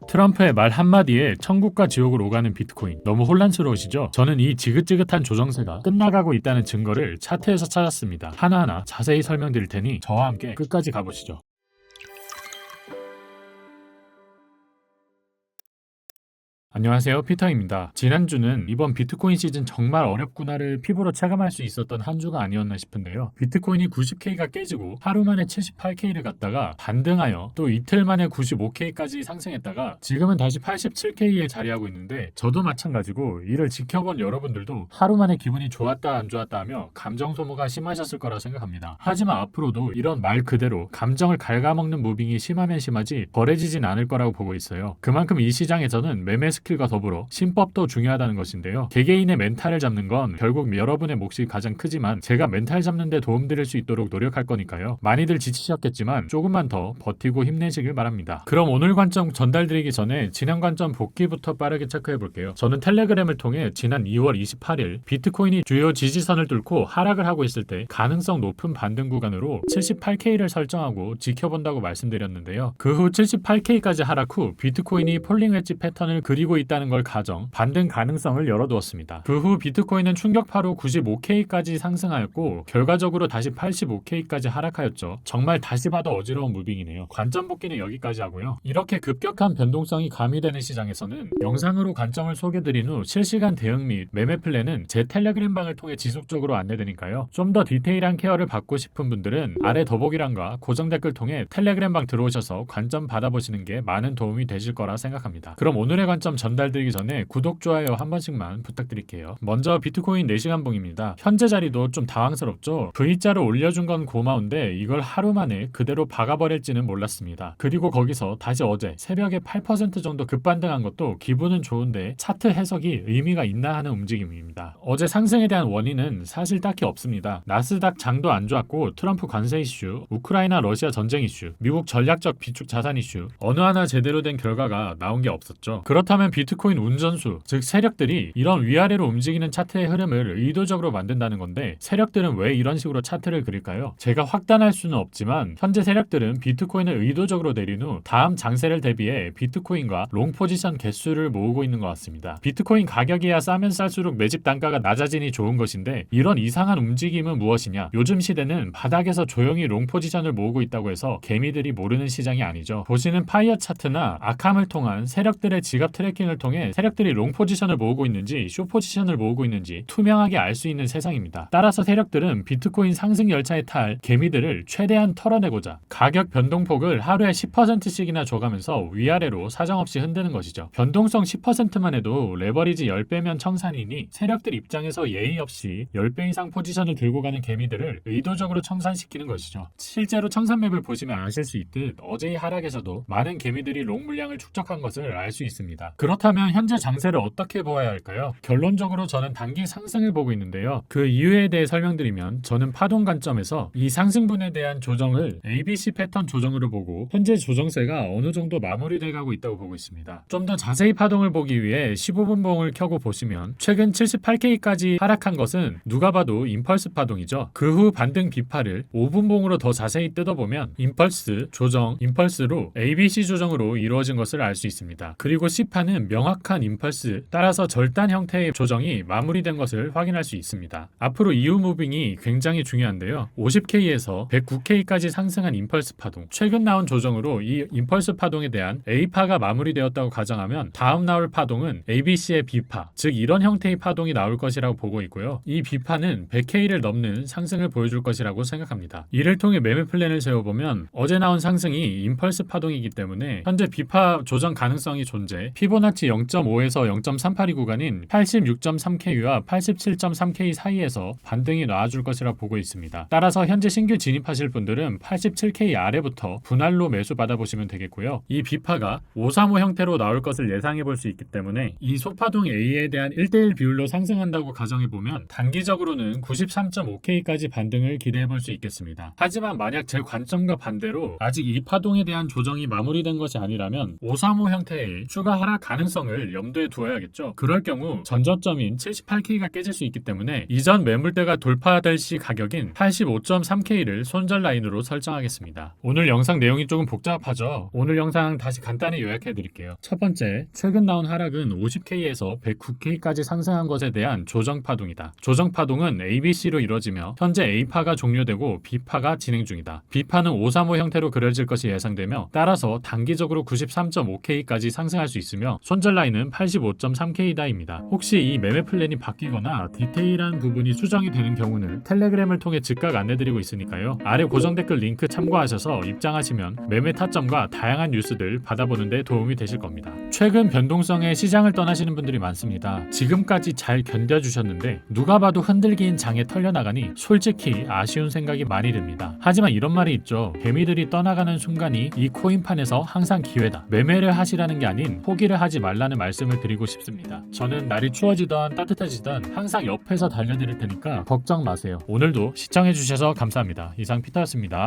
트럼프의 말 한마디에 천국과 지옥을 오가는 비트코인. 너무 혼란스러우시죠? 저는 이 지긋지긋한 조정세가 끝나가고 있다는 증거를 차트에서 찾았습니다. 하나하나 자세히 설명드릴 테니 저와 함께 끝까지 가보시죠. 안녕하세요, 피터입니다. 지난주는 이번 비트코인 시즌 정말 어렵구나를 피부로 체감할 수 있었던 한 주가 아니었나 싶은데요. 비트코인이 90K가 깨지고 하루 만에 78K를 갔다가 반등하여 또 이틀 만에 95K까지 상승했다가 지금은 다시 87K에 자리하고 있는데, 저도 마찬가지고 이를 지켜본 여러분들도 하루 만에 기분이 좋았다 안 좋았다 하며 감정 소모가 심하셨을 거라 생각합니다. 하지만 앞으로도 이런 말 그대로 감정을 갉아먹는 무빙이 심하면 심하지 버려지진 않을 거라고 보고 있어요. 그만큼 이 시장에서는 매매 스킬과 더불어 신법도 중요하다는 것인데요. 개개인의 멘탈을 잡는 건 결국 여러분의 몫이 가장 크지만 제가 멘탈 잡는 데 도움드릴 수 있도록 노력할 거니까요. 많이들 지치셨겠지만 조금만 더 버티고 힘내시길 바랍니다. 그럼 오늘 관점 전달드리기 전에 지난 관점 복귀부터 빠르게 체크해 볼게요. 저는 텔레그램을 통해 지난 2월 28일 비트코인이 주요 지지선을 뚫고 하락을 하고 있을 때 가능성 높은 반등 구간으로 78K를 설정하고 지켜본다고 말씀드렸는데요. 그 후 78K까지 하락 후 비트코인이 폴링 웨지 패턴을 그리고 있다는 걸 가정 반등 가능성을 열어두었습니다. 그 후 비트코인은 충격파로 95K까지 상승하였고 결과적으로 다시 85K까지 하락하였죠. 정말 다시 봐도 어지러운 무빙이네요. 관점 복귀는 여기까지 하고요. 이렇게 급격한 변동성이 가미되는 시장에서는 영상으로 관점을 소개드린 후 실시간 대응 및 매매 플랜은 제 텔레그램 방을 통해 지속적으로 안내되니까요. 좀 더 디테일한 케어를 받고 싶은 분들은 아래 더보기란과 고정 댓글 통해 텔레그램 방 들어오셔서 관점 받아보시는 게 많은 도움이 되실 거라 생각합니다. 그럼 오늘의 관점 전달드리기 전에 구독, 좋아요 한 번씩만 부탁드릴게요. 먼저 비트코인 4시간 봉입니다. 현재 자리도 좀 당황스럽죠? V자로 올려준 건 고마운데 이걸 하루 만에 그대로 박아버릴지는 몰랐습니다. 그리고 거기서 다시 어제 새벽에 8% 정도 급반등한 것도 기분은 좋은데 차트 해석이 의미가 있나 하는 움직임입니다. 어제 상승에 대한 원인은 사실 딱히 없습니다. 나스닥 장도 안 좋았고 트럼프 관세 이슈, 우크라이나 러시아 전쟁 이슈, 미국 전략적 비축 자산 이슈 어느 하나 제대로 된 결과가 나온 게 없었죠. 그렇다면 비트코인 운전수, 즉 세력들이 이런 위아래로 움직이는 차트의 흐름을 의도적으로 만든다는 건데 세력들은 왜 이런 식으로 차트를 그릴까요? 제가 확단할 수는 없지만 현재 세력들은 비트코인을 의도적으로 내린 후 다음 장세를 대비해 비트코인과 롱 포지션 개수를 모으고 있는 것 같습니다. 비트코인 가격이야 싸면 쌀수록 매집 단가가 낮아지니 좋은 것인데 이런 이상한 움직임은 무엇이냐? 요즘 시대는 바닥에서 조용히 롱 포지션을 모으고 있다고 해서 개미들이 모르는 시장이 아니죠. 보시는 파이어 차트나 아캄을 통한 세력들의 지갑 트래킹을 통해 세력들이 롱 포지션을 모으고 있는지 숏 포지션을 모으고 있는지 투명하게 알 수 있는 세상입니다. 따라서 세력들은 비트코인 상승 열차에 탈 개미들을 최대한 털어내고자 가격 변동폭을 하루에 10%씩이나 줘가면서 위아래로 사정없이 흔드는 것이죠. 변동성 10%만 해도 레버리지 10배면 청산이니 세력들 입장에서 예의 없이 10배 이상 포지션을 들고 가는 개미들을 의도적으로 청산시키는 것이죠. 실제로 청산맵을 보시면 아실 수 있듯 어제의 하락에서도 많은 개미들이 롱 물량을 축적한 것을 알 수 있습니다. 그렇다면 현재 장세를 어떻게 보아야 할까요? 결론적으로 저는 단기 상승을 보고 있는데요. 그 이유에 대해 설명드리면 저는 파동 관점에서 이 상승분에 대한 조정을 ABC 패턴 조정으로 보고 현재 조정세가 어느 정도 마무리돼 가고 있다고 보고 있습니다. 좀 더 자세히 파동을 보기 위해 15분 봉을 켜고 보시면 최근 78K까지 하락한 것은 누가 봐도 임펄스 파동이죠. 그 후 반등 비파를 5분 봉으로 더 자세히 뜯어보면 임펄스, 조정, 임펄스로 ABC 조정으로 이루어진 것을 알 수 있습니다. 그리고 C파는 명확한 임펄스, 따라서 절단 형태의 조정이 마무리된 것을 확인할 수 있습니다. 앞으로 이후 무빙이 굉장히 중요한데요. 50K에서 109K까지 상승한 임펄스 파동, 최근 나온 조정으로 이 임펄스 파동에 대한 A파가 마무리되었다고 가정하면 다음 나올 파동은 ABC의 B파, 즉 이런 형태의 파동이 나올 것이라고 보고 있고요. 이 B파는 100K를 넘는 상승을 보여줄 것이라고 생각합니다. 이를 통해 매매 플랜을 세워보면 어제 나온 상승이 임펄스 파동이기 때문에 현재 B파 조정 가능성이 존재, 피보나치 0.5에서 0.382 구간인 86.3K와 87.3K 사이에서 반등이 나와줄 것이라 보고 있습니다. 따라서 현재 신규 진입하실 분들은 87K 아래부터 분할로 매수 받아보시면 되겠고요. 이 B파가 535 형태로 나올 것을 예상해 볼 수 있기 때문에 이 소파동 A에 대한 1대1 비율로 상승한다고 가정해보면 단기적으로는 93.5K까지 반등을 기대해 볼 수 있겠습니다. 하지만 만약 제 관점과 반대로 아직 이 파동에 대한 조정이 마무리된 것이 아니라면 535 형태의 추가 하락 가능성이 가능성을 염두에 두어야겠죠. 그럴 경우 전저점인 78K가 깨질 수 있기 때문에 이전 매물대가 돌파될 시 가격인 85.3K를 손절 라인으로 설정하겠습니다. 오늘 영상 내용이 조금 복잡하죠? 오늘 영상 다시 간단히 요약해 드릴게요. 첫 번째, 최근 나온 하락은 50K에서 109K까지 상승한 것에 대한 조정 파동이다. 조정 파동은 ABC로 이루어지며 현재 A파가 종료되고 B파가 진행 중이다. B파는 535 형태로 그려질 것이 예상되며 따라서 단기적으로 93.5K까지 상승할 수 있으며 손절 라인은 85.3K다입니다. 혹시 이 매매 플랜이 바뀌거나 디테일한 부분이 수정이 되는 경우는 텔레그램을 통해 즉각 안내드리고 있으니까요. 아래 고정 댓글 링크 참고하셔서 입장하시면 매매 타점과 다양한 뉴스들 받아보는 데 도움이 되실 겁니다. 최근 변동성에 시장을 떠나시는 분들이 많습니다. 지금까지 잘 견뎌주셨는데 누가 봐도 흔들긴 장에 털려나가니 솔직히 아쉬운 생각이 많이 듭니다. 하지만 이런 말이 있죠. 개미들이 떠나가는 순간이 이 코인판에서 항상 기회다. 매매를 하시라는 게 아닌 포기를 하지 말라는 말씀을 드리고 싶습니다. 저는 날이 추워지던 따뜻해지던 항상 옆에서 달려드릴 테니까 걱정 마세요. 오늘도 시청해주셔서 감사합니다. 이상 피터였습니다.